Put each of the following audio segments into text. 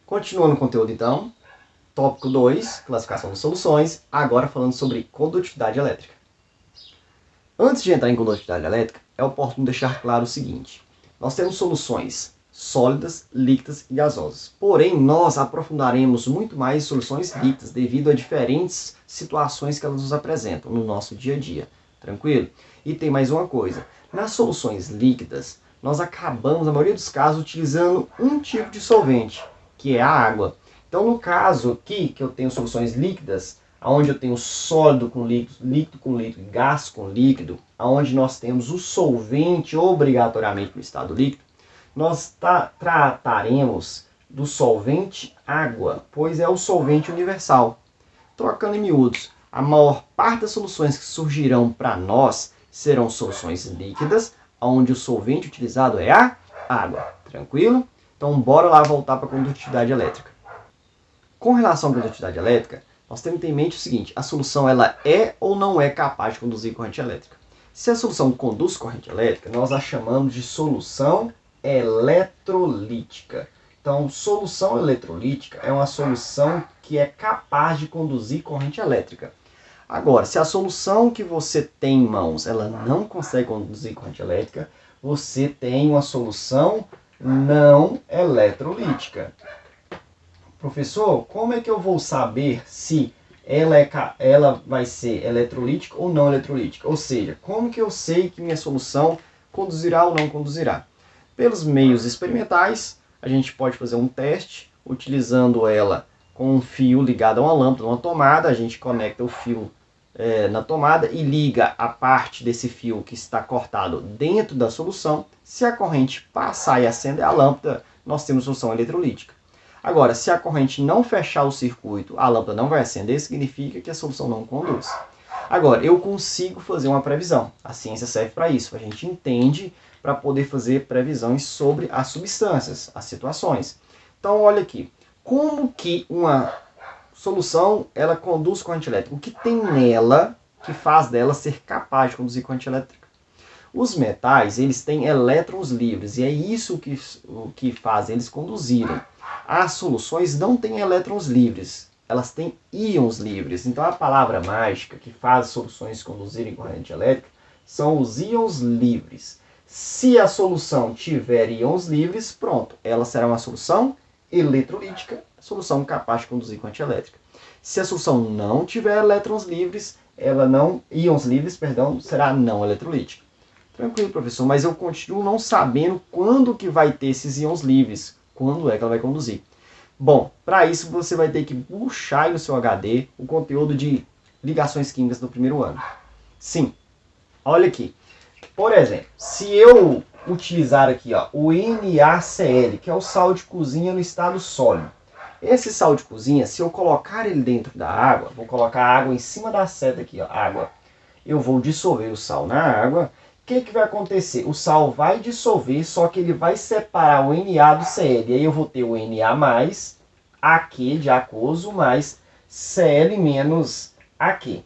Continuando o conteúdo então, tópico 2, classificação de soluções, agora falando sobre condutividade elétrica. Antes de entrar em condutividade elétrica, é oportuno deixar claro o seguinte: nós temos soluções sólidas, líquidas e gasosas. Porém, nós aprofundaremos muito mais em soluções líquidas devido a diferentes situações que elas nos apresentam no nosso dia a dia. Tranquilo? E tem mais uma coisa. Nas soluções líquidas, nós acabamos, na maioria dos casos, utilizando um tipo de solvente, que é a água. Então, no caso aqui, que eu tenho soluções líquidas, onde eu tenho sólido com líquido, líquido com líquido e gás com líquido, onde nós temos o solvente obrigatoriamente no estado líquido, nós trataremos do solvente água, pois é o solvente universal. Trocando em miúdos, a maior parte das soluções que surgirão para nós serão soluções líquidas, onde o solvente utilizado é a água. Tranquilo? Então, bora lá voltar para a condutividade elétrica. Com relação à condutividade elétrica, nós temos que ter em mente o seguinte: a solução ela é ou não é capaz de conduzir corrente elétrica. Se a solução conduz corrente elétrica, nós a chamamos de solução eletrolítica. Então, solução eletrolítica é uma solução que é capaz de conduzir corrente elétrica. Agora, se a solução que você tem em mãos ela não consegue conduzir corrente elétrica, você tem uma solução não eletrolítica. Professor, como é que eu vou saber se ela vai ser eletrolítica ou não eletrolítica? Ou seja, como que eu sei que minha solução conduzirá ou não conduzirá? Pelos meios experimentais, a gente pode fazer um teste utilizando ela com um fio ligado a uma lâmpada, uma tomada. A gente conecta o fio na tomada e liga a parte desse fio que está cortado dentro da solução. Se a corrente passar e acender a lâmpada, nós temos solução eletrolítica. Agora, se a corrente não fechar o circuito, a lâmpada não vai acender, significa que a solução não conduz. Agora, eu consigo fazer uma previsão. A ciência serve para isso. A gente entende para poder fazer previsões sobre as substâncias, as situações. Então, olha aqui. Como que uma solução ela conduz corrente elétrica? O que tem nela que faz dela ser capaz de conduzir corrente elétrica? Os metais, eles têm elétrons livres, e é isso que faz eles conduzirem. As soluções não têm elétrons livres, elas têm íons livres. Então a palavra mágica que faz as soluções conduzirem corrente elétrica são os íons livres. Se a solução tiver íons livres, pronto, ela será uma solução eletrolítica, solução capaz de conduzir corrente elétrica. Se a solução não tiver elétrons livres, íons livres, será não eletrolítica. Tranquilo, professor, mas eu continuo não sabendo quando que vai ter esses íons livres, quando é que ela vai conduzir. Bom, para isso você vai ter que puxar aí no seu HD o conteúdo de ligações químicas do primeiro ano. Sim, olha aqui. Por exemplo, se eu utilizar aqui o NaCl, que é o sal de cozinha no estado sólido. Esse sal de cozinha, se eu colocar ele dentro da água, vou colocar a água em cima da seta aqui, água. Eu vou dissolver o sal na água. O que vai acontecer? O sal vai dissolver, só que ele vai separar o Na do Cl. E aí eu vou ter o Na mais Aq de aquoso mais Cl menos Aq.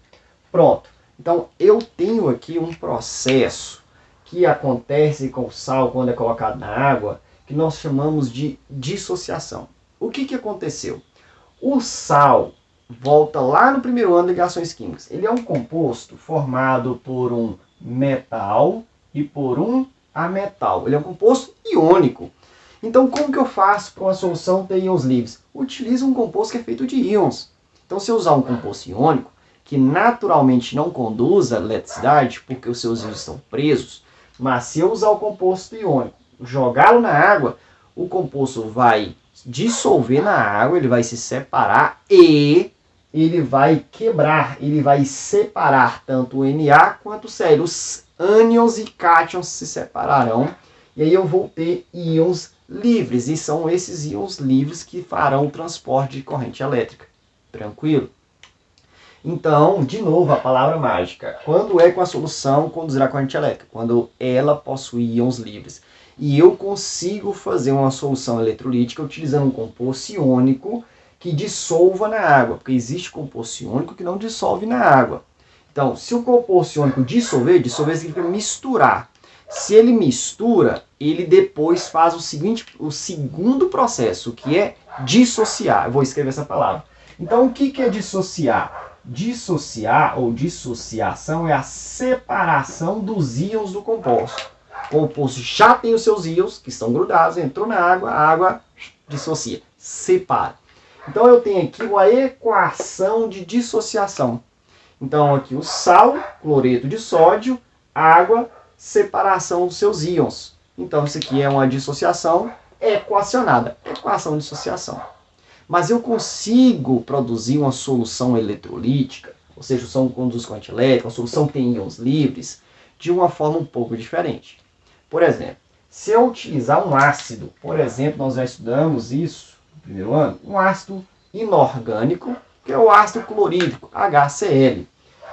Pronto. Então eu tenho aqui um processo que acontece com o sal quando é colocado na água, que nós chamamos de dissociação. O que aconteceu? O sal volta lá no primeiro ano de ligações químicas. Ele é um composto formado por um metal e por um ametal. Ele é um composto iônico. Então, como que eu faço para uma solução ter íons livres? Utilizo um composto que é feito de íons. Então, se eu usar um composto iônico, que naturalmente não conduz a eletricidade, porque os seus íons estão presos, mas se eu usar o composto iônico, jogá-lo na água, o composto vai dissolver na água, ele vai se separar e ele vai quebrar, ele vai separar tanto o Na quanto o Cl. Os ânions e cátions se separarão e aí eu vou ter íons livres, e são esses íons livres que farão o transporte de corrente elétrica. Tranquilo? Então, de novo, a palavra mágica. Quando é que a solução conduzirá a corrente elétrica? Quando ela possui íons livres. E eu consigo fazer uma solução eletrolítica utilizando um composto iônico que dissolva na água, porque existe composto iônico que não dissolve na água. Então, se o composto iônico dissolver significa misturar. Se ele mistura, ele depois faz o segundo processo, que é dissociar. Eu vou escrever essa palavra. Então, o que é dissociar? Dissociar ou dissociação é a separação dos íons do composto. O composto já tem os seus íons, que estão grudados, entrou na água, a água dissocia, separa. Então, eu tenho aqui uma equação de dissociação. Então, aqui o sal, cloreto de sódio, água, separação dos seus íons. Então, isso aqui é uma dissociação equacionada, equação de dissociação. Mas eu consigo produzir uma solução eletrolítica, ou seja, solução que conduz corrente elétrica, uma solução que tem íons livres, de uma forma um pouco diferente. Por exemplo, se eu utilizar um ácido, por exemplo, nós já estudamos isso no primeiro ano, um ácido inorgânico, que é o ácido clorídrico, HCl.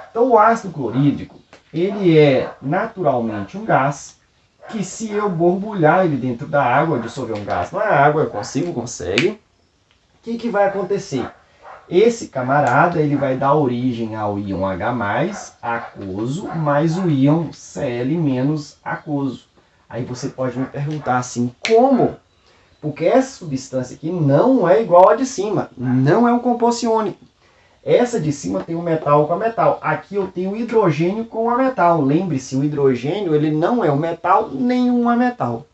Então, o ácido clorídrico, ele é naturalmente um gás, que se eu borbulhar ele dentro da água, dissolver um gás na água, eu consegue. O que vai acontecer? Esse camarada ele vai dar origem ao íon H+, aquoso, mais o íon Cl- aquoso. Aí você pode me perguntar assim, como? Porque essa substância aqui não é igual à de cima, não é um composto iônico. Essa de cima tem o metal com a metal. Aqui eu tenho o hidrogênio com a metal. Lembre-se, o hidrogênio ele não é um metal nem um ametal.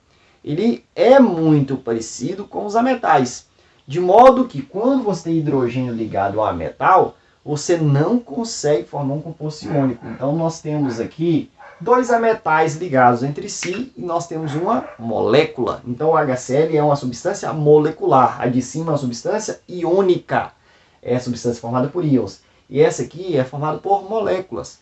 Ele é muito parecido com os ametais. De modo que quando você tem hidrogênio ligado a metal, você não consegue formar um composto iônico. Então nós temos aqui dois ametais ligados entre si e nós temos uma molécula. Então o HCl é uma substância molecular. A de cima é uma substância iônica. É a substância formada por íons. E essa aqui é formada por moléculas.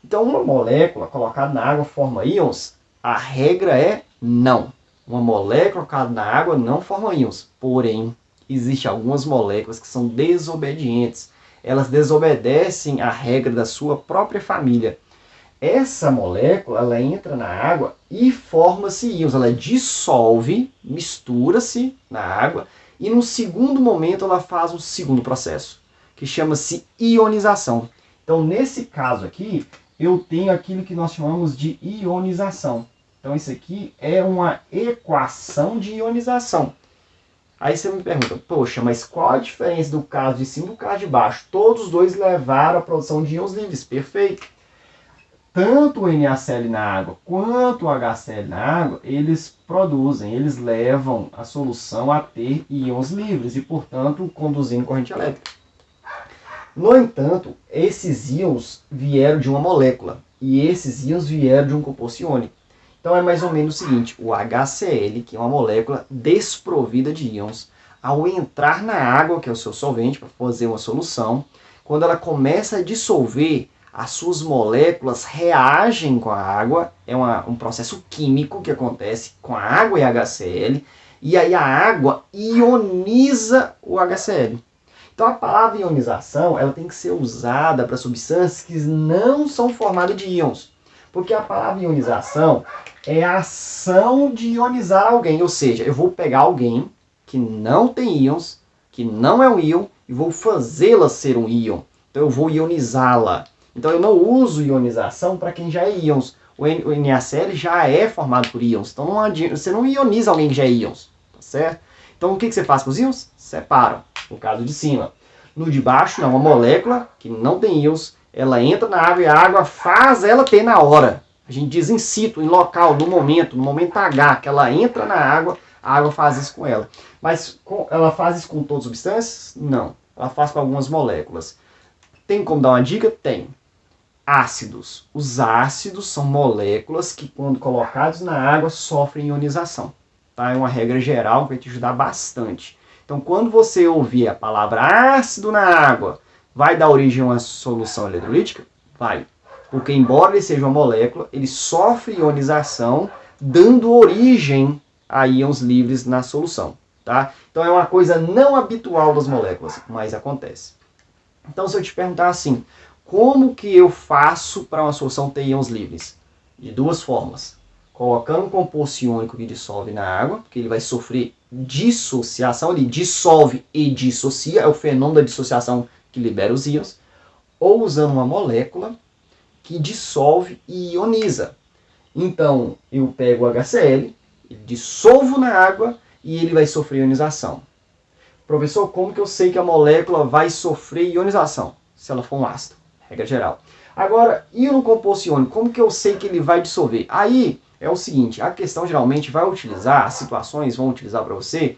Então uma molécula colocada na água forma íons? A regra é não. Uma molécula colocada na água não forma íons. Porém, existem algumas moléculas que são desobedientes. Elas desobedecem à regra da sua própria família. Essa molécula, ela entra na água e forma-se íons. Ela dissolve, mistura-se na água e no segundo momento ela faz um segundo processo, que chama-se ionização. Então, nesse caso aqui, eu tenho aquilo que nós chamamos de ionização. Então, isso aqui é uma equação de ionização. Aí você me pergunta, poxa, mas qual a diferença do caso de cima e do caso de baixo? Todos os dois levaram à produção de íons livres. Perfeito. Tanto o NaCl na água quanto o HCl na água, eles levam a solução a ter íons livres e, portanto, conduzindo corrente elétrica. No entanto, esses íons vieram de uma molécula e esses íons vieram de um composto iônico. Então é mais ou menos o seguinte, o HCl, que é uma molécula desprovida de íons, ao entrar na água, que é o seu solvente, para fazer uma solução, quando ela começa a dissolver, as suas moléculas reagem com a água, é um processo químico que acontece com a água e HCl, e aí a água ioniza o HCl. Então a palavra ionização ela tem que ser usada para substâncias que não são formadas de íons, porque a palavra ionização é a ação de ionizar alguém, ou seja, eu vou pegar alguém que não tem íons, que não é um íon, e vou fazê-la ser um íon. Então eu vou ionizá-la. Então eu não uso ionização para quem já é íons. O NaCl já é formado por íons. Então você não ioniza alguém que já é íons. Tá certo? Então o que você faz com os íons? Separam. No caso de cima. No de baixo, não. Uma molécula que não tem íons, ela entra na água e a água faz ela ter na hora. A gente diz in situ, em local, no momento H, que ela entra na água, a água faz isso com ela. Mas ela faz isso com todas as substâncias? Não. Ela faz com algumas moléculas. Tem como dar uma dica? Tem. Ácidos. Os ácidos são moléculas que, quando colocados na água, sofrem ionização. Tá? É uma regra geral que vai te ajudar bastante. Então, quando você ouvir a palavra ácido na água, vai dar origem a uma solução eletrolítica? Vai. Porque, embora ele seja uma molécula, ele sofre ionização, dando origem a íons livres na solução. Tá? Então, é uma coisa não habitual das moléculas, mas acontece. Então, se eu te perguntar assim, como que eu faço para uma solução ter íons livres? De duas formas. Colocando um composto iônico que dissolve na água, porque ele vai sofrer dissociação, ele dissolve e dissocia, é o fenômeno da dissociação que libera os íons, ou usando uma molécula que dissolve e ioniza. Então, eu pego o HCl, dissolvo na água e ele vai sofrer ionização. Professor, como que eu sei que a molécula vai sofrer ionização? Se ela for um ácido, regra geral. Agora, e no composto iônico, como que eu sei que ele vai dissolver? Aí é o seguinte, a questão geralmente vai utilizar, as situações vão utilizar para você,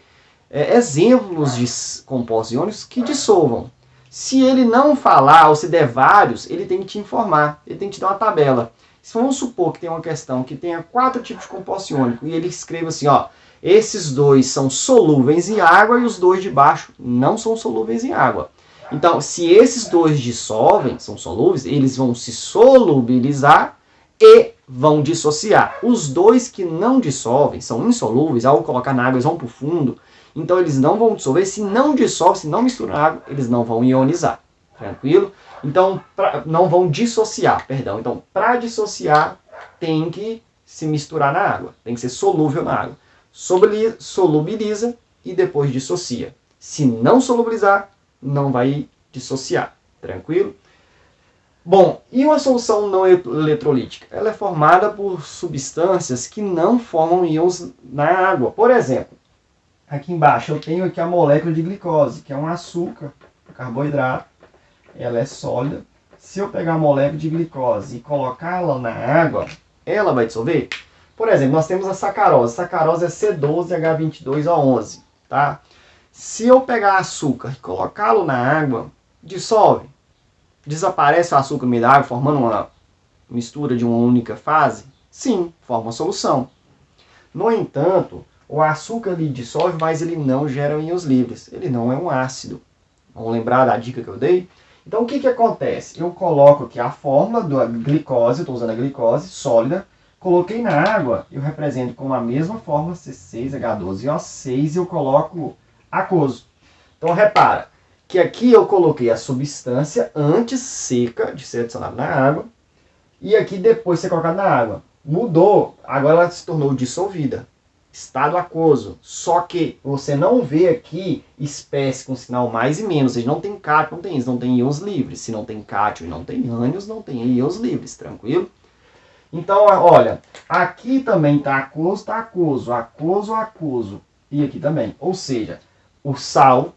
exemplos de compostos iônicos que dissolvam. Se ele não falar, ou se der vários, ele tem que te informar, ele tem que te dar uma tabela. Se vamos supor que tem uma questão que tenha 4 tipos de composto iônico, e ele escreva assim, ó, esses 2 são solúveis em água e os 2 de baixo não são solúveis em água. Então, se esses 2 dissolvem, são solúveis, eles vão se solubilizar e vão dissociar. Os 2 que não dissolvem, são insolúveis, ao colocar na água eles vão para o fundo, então eles não vão dissolver. Se não dissolve, se não mistura na água, eles não vão ionizar. Tranquilo? Então, não vão dissociar, perdão. Então, para dissociar, tem que se misturar na água. Tem que ser solúvel na água. Solubiliza e depois dissocia. Se não solubilizar, não vai dissociar. Tranquilo? Bom, e uma solução não eletrolítica? Ela é formada por substâncias que não formam íons na água. Por exemplo, aqui embaixo eu tenho aqui a molécula de glicose, que é um açúcar, um carboidrato. Ela é sólida. Se eu pegar a molécula de glicose e colocá-la na água, ela vai dissolver? Por exemplo, nós temos a sacarose. Sacarose é C12H22O11, tá? Se eu pegar açúcar e colocá-lo na água, dissolve? Desaparece o açúcar no meio da água, formando uma mistura de uma única fase? Sim, forma uma solução. No entanto, o açúcar ele dissolve, mas ele não gera íons livres. Ele não é um ácido. Vamos lembrar da dica que eu dei? Então, o que acontece? Eu coloco aqui a fórmula da glicose, estou usando a glicose sólida, coloquei na água, eu represento com a mesma fórmula C6H12O6 e eu coloco aquoso. Então, repara que aqui eu coloquei a substância antes seca de ser adicionada na água e aqui depois de ser colocada na água. Mudou, agora ela se tornou dissolvida. Estado aquoso. Só que você não vê aqui espécie com sinal mais e menos. Ou seja, não tem cátion, não tem isso, não tem íons livres. Se não tem cátion e não tem ânions, não tem íons livres, tranquilo? Então, olha, aqui também está aquoso, aquoso, aquoso. E aqui também. Ou seja, o sal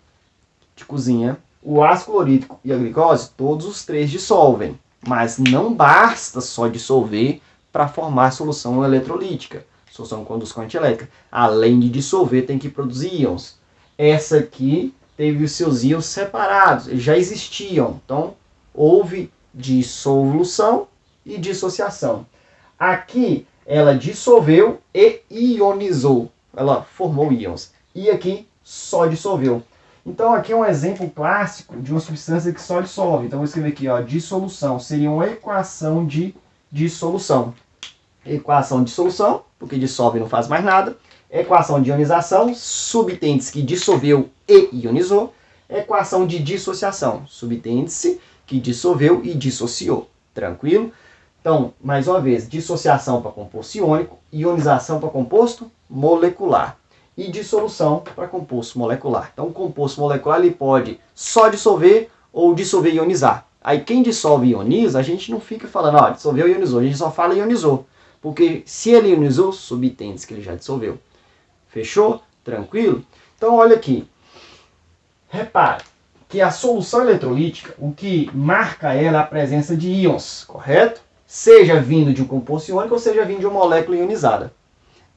de cozinha, o ácido clorídrico e a glicose, todos os 3 dissolvem. Mas não basta só dissolver para formar solução eletrolítica. Solução conduz corrente elétrica. Além de dissolver, tem que produzir íons. Essa aqui teve os seus íons separados. Eles já existiam. Então, houve dissolução e dissociação. Aqui, ela dissolveu e ionizou. Ela formou íons. E aqui, só dissolveu. Então, aqui é um exemplo clássico de uma substância que só dissolve. Então, vou escrever aqui, ó, dissolução. Seria uma equação de dissolução. Equação de dissolução, porque dissolve e não faz mais nada. Equação de ionização, subtende-se que dissolveu e ionizou. Equação de dissociação, subtende-se que dissolveu e dissociou. Tranquilo? Então, mais uma vez, dissociação para composto iônico, ionização para composto molecular e dissolução para composto molecular. Então, o composto molecular ele pode só dissolver ou dissolver e ionizar. Aí, quem dissolve e ioniza, a gente não fica falando, ó, dissolveu e ionizou. A gente só fala ionizou. Porque se ele ionizou, subtende-se que ele já dissolveu. Fechou? Tranquilo? Então, olha aqui. Repare que a solução eletrolítica, o que marca ela é a presença de íons, correto? Seja vindo de um composto iônico ou seja vindo de uma molécula ionizada.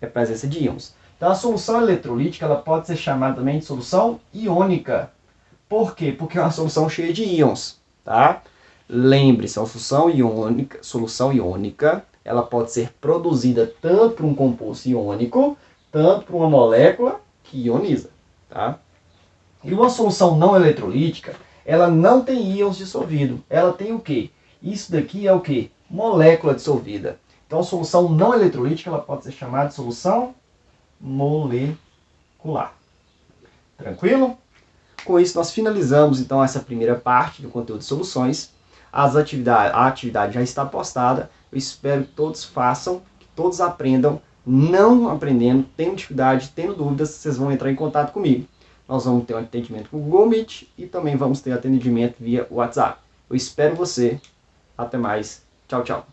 É a presença de íons. Então, a solução eletrolítica ela pode ser chamada também de solução iônica. Por quê? Porque é uma solução cheia de íons. Tá? Lembre-se, a solução iônica ela pode ser produzida tanto por um composto iônico, tanto por uma molécula que ioniza. Tá? E uma solução não eletrolítica, ela não tem íons dissolvidos. Ela tem o quê? Isso daqui é o quê? Molécula dissolvida. Então, a solução não eletrolítica ela pode ser chamada de solução molecular. Tranquilo? Com isso, nós finalizamos então essa primeira parte do conteúdo de soluções. A atividade já está postada. Eu espero que todos façam, que todos aprendam. Não aprendendo, tendo dificuldade, tendo dúvidas, vocês vão entrar em contato comigo. Nós vamos ter um atendimento com o Google Meet e também vamos ter atendimento via WhatsApp. Eu espero você. Até mais. Tchau, tchau.